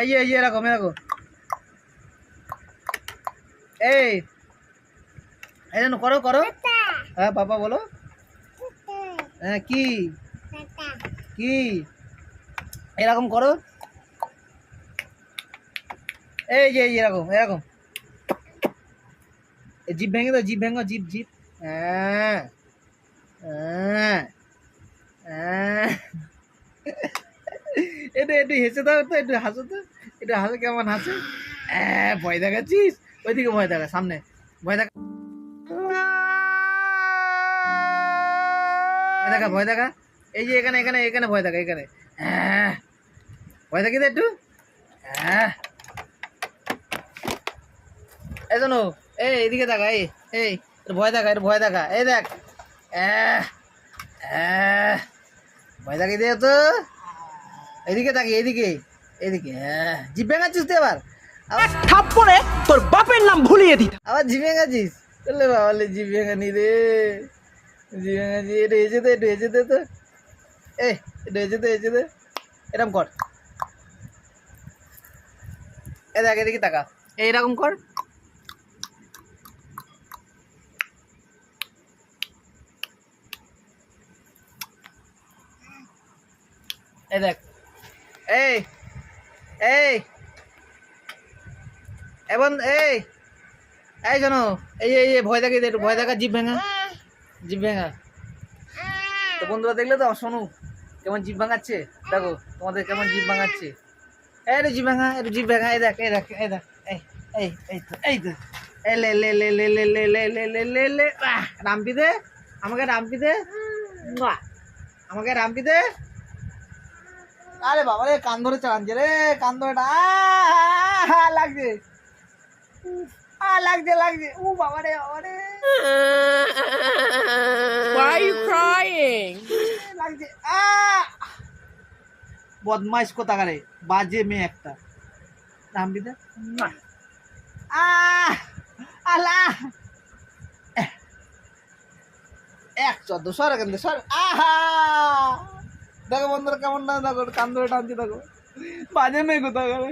এই যে এরকম এরকম এই এই জন্য করো করো। হ্যাঁ বাবা বলো। হ্যাঁ কি কি এরকম করো। এই যে এরকম এরকম জিভ ভেঙে দাও, জিভ ভেঙো, জিভ জিভ। হ্যাঁ হ্যাঁ হ্যাঁ। একটু একটু হেসে দাও তো, একটু হাসো তো, একটু হাসো, কেমন হাসে। ভয় দেখাচ্ছিস? ওইদিকে ভয় দেখা, সামনে ভয় দেখা, ভয় দেখা, ভয় দেখা। এই যে এখানে এখানে এখানে ভয় দেখা, এখানে। ভয় থাকি তো একটু। এই শোনো, এইদিকে দেখা, এই ভয় দেখা, এটা ভয় দেখা, এই দেখ। ভয় থাকি দে তো। এদিকে তাকি, এদিকে এদিকে। জিভ ভেঙাচ্ছিস তুই আবার? থাপ্পড়ে তোর বাপের নাম ভুলিয়ে দিত। আবার জিভ ভেঙাচ্ছিস? বললে বাবালে জিভ ভেঙানি রে, জিভ ভেঙাচ্ছি। এটা এসে দে, একটু এসে দে তো। একটু এসে দে, এসে দে। এরকম কর। এ দেখ, এদিকে তাকা, এইরকম কর। এই দেখ, এই এই এবং এই শোনো, এই ভয় দেখে, একটু ভয় দেখা, জিভ ভেঙা, জিভ ভেঙা। তো বন্ধুরা দেখলে তো শোনো কেমন জিভ ভাঙাচ্ছে, দেখো তোমাদের কেমন জিভ ভাঙাচ্ছে। একটু জিভ ভাঙা, একটু জিভ ভাঙা। এই দেখ, এই দেখ, এই দেখ, এই তো এই লে লে লে লে লে লে লে লে লে লে লে। রামপি দে আমাকে, রামপি দে, আমাকে রামপি দে। আরে বাবা রে, কান ধরে চালাচ্ছে রে, কান ধরে লাগছে, লাগছে লাগছে। ও বাবা রে, বাবা রে। Why are you crying? লাগছে। বদমাইশ কোথাকারে, বাজে মেয়ে একটা। রামপি দে। আল্লাহ, 114 সর এখান থেকে, সর। দেখো বন্ধুরা কেমন না, দেখো কান ধরে টানছি, দেখো বাজে মেয়ে কোথায় গেল।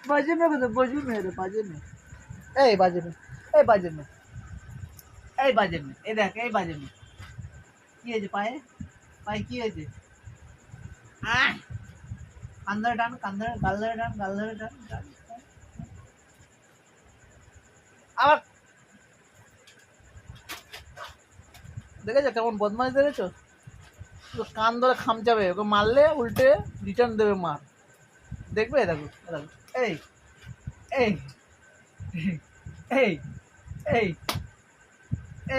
বাজে মেয়ে কোথায়, বাজে মেয়ে রে, বাজে মেয়ে। এই বাজে মেয়ে, এই বাজে মেয়ে, এই বাজে মেয়ে। এই দেখ, এই বাজে মেয়ে। কি হয়েছে পায়ে, পায়ে কি হয়েছে? কান ধরে টান, কান ধরে, গাল ধরে টান, গাল ধরে টান, আবার। দেখেছো কেমন বদমাশ, দেখেছো? কান ধরে খামচাবে, ওকে মারলে উল্টে রিটার্ন দেবে মার, দেখবে? দেখো দেখো, এই এই এই এই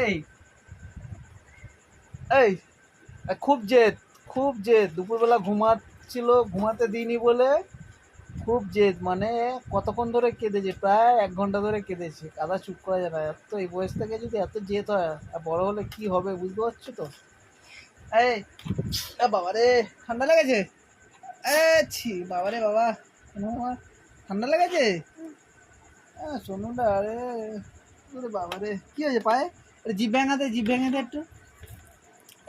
এই এই খুব জেদ, খুব জেদ। দুপুরবেলা ঘুমাচ্ছিল, ঘুমাতে দিইনি বলে খুব জেদ, মানে কতক্ষণ ধরে কেঁদেছে, প্রায় 1 ঘন্টা ধরে কেঁদেছে। কাদা চুপ করা যায় না। এত এই বয়স থেকে যদি এত জেদ হয়, আর বড় হলে কি হবে বুঝতে পারছো তো? এই বাবা রে, ঠান্ডা লেগেছে? ছি বাবা রে বাবা, ঠান্ডা লেগেছে। সোনুটা, আরে বাবা রে, কি হয়েছে পায়ে? জিভ ভাঙা দে, জিভ ভেঙে দে একটু,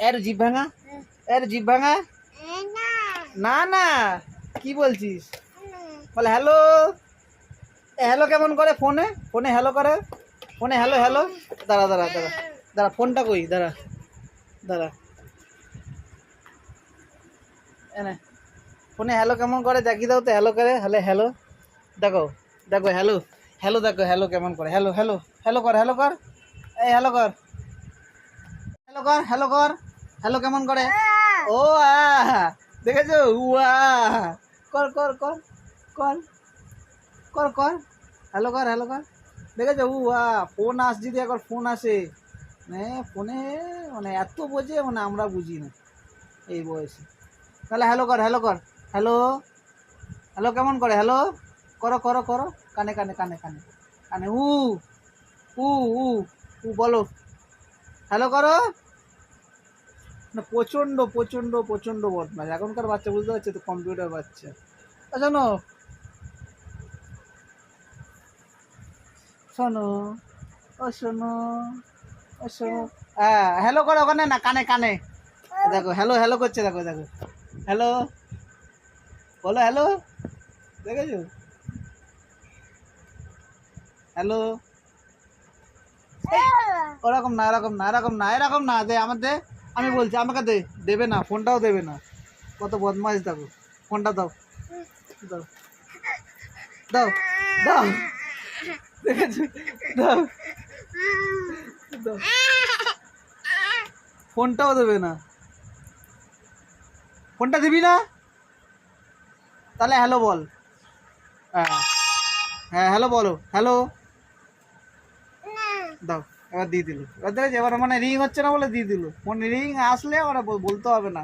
এর জিভ ভাঙা, এর জিভ ভাঙা। না না, কি বলছিস? বলে হ্যালো। হ্যালো কেমন করে ফোনে, ফোনে হ্যালো করে, ফোনে হ্যালো হ্যালো। দাঁড়া দাঁড়া দাঁড়া দাঁড়া, ফোনটা কই, দাঁড়া দাঁড়া, এনে ফোনে হ্যালো কেমন করে দেখি দাও তো, হ্যালো করে, হ্যালো হ্যালো, দেখো দেখো, হ্যালো হ্যালো, দেখো হ্যালো কেমন করে, হ্যালো হ্যালো হ্যালো কর, হ্যালো কর, এই হ্যালো কর, হ্যালো কর, হ্যালো কর, হ্যালো কেমন করে। ও দেখেছো, উয়া, কর কর কর কর কর কর, হ্যালো কর, হ্যালো কর। দেখেছো, উয়া, ফোন আসছে, যদি একবার ফোন আসে, মানে ফোনে মানে এত বোঝে, মানে আমরা বুঝি না এই বয়সে। তাহলে হ্যালো কর, হ্যালো কর, হ্যালো হ্যালো কেমন করে, হ্যালো করো করো করো, কানে কানে কানে কানে কানে, উ উ উ উ বলো, হ্যালো করো। না প্রচণ্ড প্রচণ্ড প্রচণ্ড বদমাশ এখনকার বাচ্চা, বুঝতে পারছে তো, কম্পিউটার বাচ্চা। শোনো শোনো, ও শোনো, ও সোনু হ্যাঁ হ্যালো করো ওখানে না কানে কানে দেখো হ্যালো হ্যালো করছে দেখো দেখো হ্যালো বলো হ্যালো দেখেছো হ্যালো ওরকম না এরকম না এরকম না এরকম না দে আমার দে আমি বলছি আমাকে দে দেবে না ফোনটাও দেবে না কত বদমাইশ দেখো ফোনটা দাও দাও দাও দাও দেখেছো দাও দাও ফোনটাও দেবে না ফোনটা দিবি না তাহলে হ্যালো বল হ্যাঁ হ্যাঁ হ্যালো বলো হ্যালো দাও এবার দিয়ে দিল এবার দেখেছি এবার মানে রিং হচ্ছে না বলে দিয়ে দিল ফোন রিং আসলে ওরা বলতে হবে না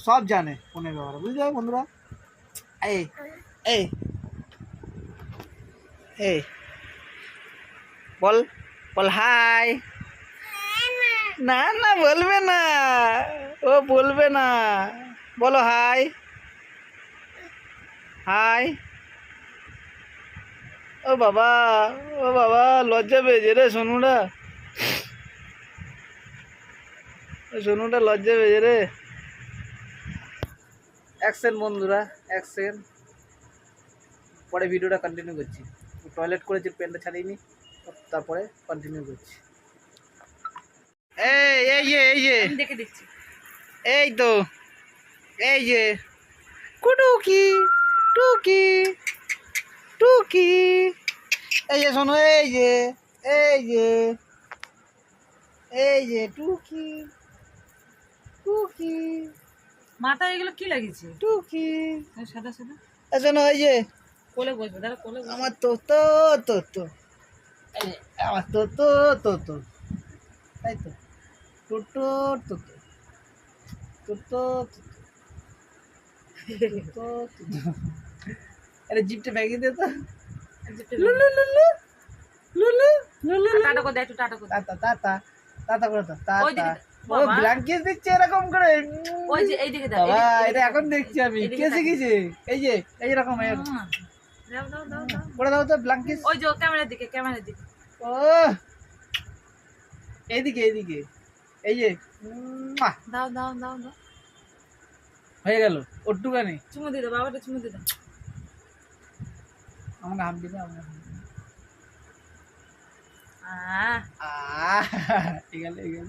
সব জানে ফোনের ব্যাপারে বুঝলে বন্ধুরা এই এই এই বল বল হাই না না বলবে না ও বলবে না বলো হাই হাই ও বাবা লজ্জা পেয়েছে রে সোনুটা সোনুটা লজ্জা পেয়েছে রে অ্যাকশন বন্ধুরা অ্যাকশন পরে ভিডিওটা কন্টিনিউ করছি টয়লেট করেছি পেনটা ছাড়িনি তারপরে কন্টিনিউ করছি এই যে দেখে দিচ্ছি এই তো এই যে কুটুকি টুকি টুকি এই যে শোনো এই যে টুকি টুকি মাথায় এগুলো কি লাগিয়েছে টুকি সাদা সাদা শোনো এই যে কোলে বসবে দাঁড়া কোলে বসবে। আমার তো এই যে, আমার তো তাই তো টোটো আরে জিপটা ব্যাগে দে তো লুলু লুলু লুলু লুলু টাটা করে দে একটু টাটা করে দে। তাতা করে তো ওই দিকে ও বাবা। ব্ল্যাঙ্কেট দিচ্ছে এরকম করে ওই যে এইদিকে দাও বাবা এটা এখন দেখছি আমি কে শিখেছে এই যে এইরকম দাও দাও দাও দাও করে দাও তো ব্ল্যাঙ্কেট ওই যে ক্যামেরার দিকে ও এইদিকে এই যে মুয়া, দাও দাও দাও দাও হয়ে গেল ওটুকানি চুমু দিয়ে দাও বাবাটা চুমু দিয়ে দাও আমাকে হাম দিবে আমাকে এগেল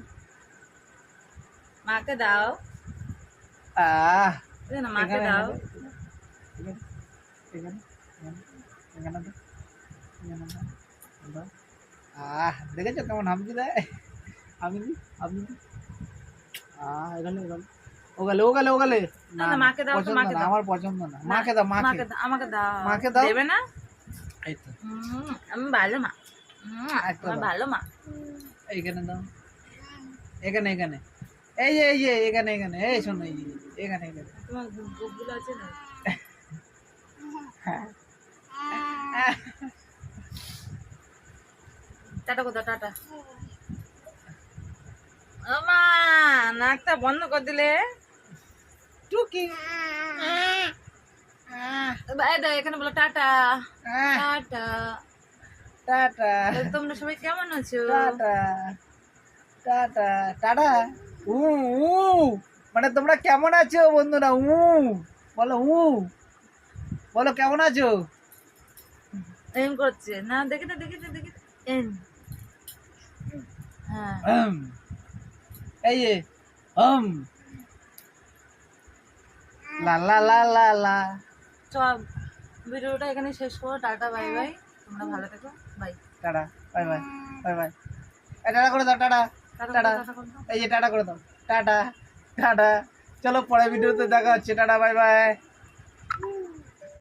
মাকে দাও এই না মাকে দাও দেখেছো কেমন হামকি দেয় আমি ওগালে না, না, মাকে দাও তো, পছন্দ মাকে না, দাও। আমার পছন্দ না মাকে দাও মাকে দাও আমাকে দাও মাকে দাও। দেবে না এই তো আমি ভালো মা একটা আমার দাও। ভালো মা এইখানে দাও এখানে এই যে এখানে এই শোনো এই যে, এখানে তোমার গোপগুলো আছে না টাটা কোথাও টাটা ও মা নাকটা বন্ধ করে দিলে টুকি এই দাও এখানে বলো টাটা টাটা টাটা তো তোমরা সবাই কেমন আছো টাটা উ মানে তোমরা কেমন আছো বন্ধুরা বলো বলো কেমন আছো এম করছে না দেখি না এম হ্যাঁ এই যে লা লা লা লা লা চল ভিডিওটা এখানে শেষ করো টাটা বাই বাই তোমরা ভালো থেকো বাই টাটা বাই টাটা করে দাও টাটা টাটা টাটা টাটা করে দাও। এই যে টাটা করে দাও টাটা চলো পরে ভিডিওতে দেখা হচ্ছে টাটা বাই